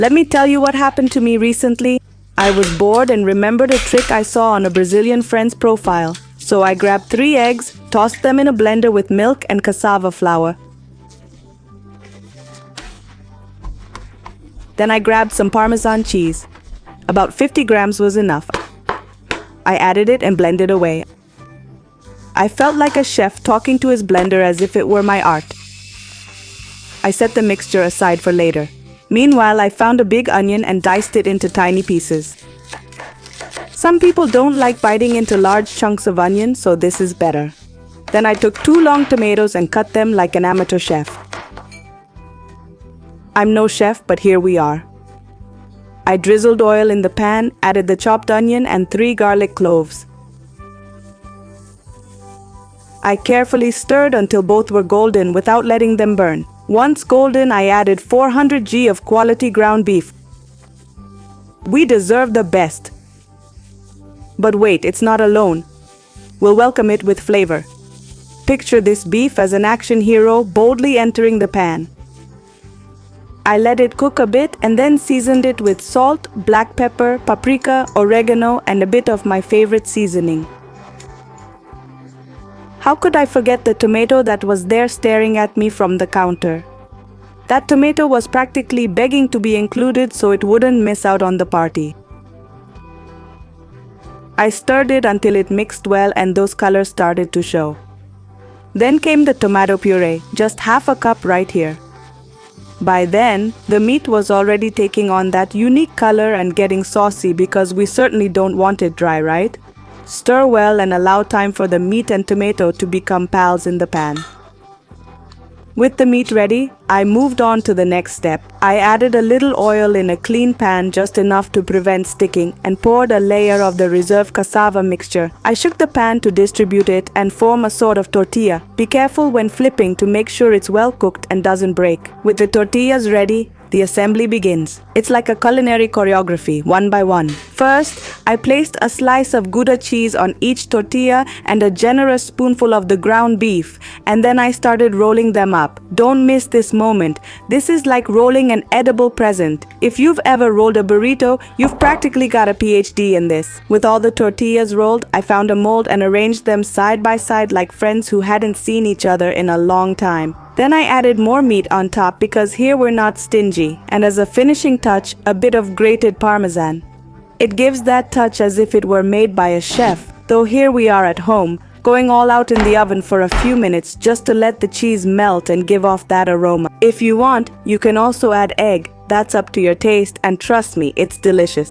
Let me tell you what happened to me recently. I was bored and remembered a trick I saw on a Brazilian friend's profile. So I grabbed 3 eggs, tossed them in a blender with milk and cassava flour. Then I grabbed some Parmesan cheese. About 50 grams was enough. I added it and blended away. I felt like a chef talking to his blender as if it were my art. I set the mixture aside for later. Meanwhile, I found a big onion and diced it into tiny pieces. Some people don't like biting into large chunks of onion, so this is better. Then I took 2 long tomatoes and cut them like an amateur chef. I'm no chef, but here we are. I drizzled oil in the pan, added the chopped onion and 3 garlic cloves. I carefully stirred until both were golden without letting them burn. Once golden, I added 400 g of quality ground beef. We deserve the best. But wait, it's not alone. We'll welcome it with flavor. Picture this beef as an action hero boldly entering the pan. I let it cook a bit and then seasoned it with salt, black pepper, paprika, oregano, and a bit of my favorite seasoning. How could I forget the tomato that was there staring at me from the counter? That tomato was practically begging to be included so it wouldn't miss out on the party. I stirred it until it mixed well and those colors started to show. Then came the tomato puree, just half a cup right here. By then, the meat was already taking on that unique color and getting saucy because we certainly don't want it dry, right? Stir well and allow time for the meat and tomato to become pals in the pan. With the meat ready, I moved on to the next step. I added a little oil in a clean pan, just enough to prevent sticking, and poured a layer of the reserved cassava mixture. I shook the pan to distribute it and form a sort of tortilla. Be careful when flipping to make sure it's well cooked and doesn't break. With the tortillas ready, the assembly begins. It's like a culinary choreography, one by one. First, I placed a slice of Gouda cheese on each tortilla and a generous spoonful of the ground beef, and then I started rolling them up. Don't miss this moment. This is like rolling an edible present. If you've ever rolled a burrito, you've practically got a PhD in this. With all the tortillas rolled, I found a mold and arranged them side by side like friends who hadn't seen each other in a long time. Then I added more meat on top because here we're not stingy, and as a finishing touch, a bit of grated Parmesan. It gives that touch as if it were made by a chef, though here we are at home, going all out in the oven for a few minutes just to let the cheese melt and give off that aroma. If you want, you can also add egg. That's up to your taste, and trust me, it's delicious.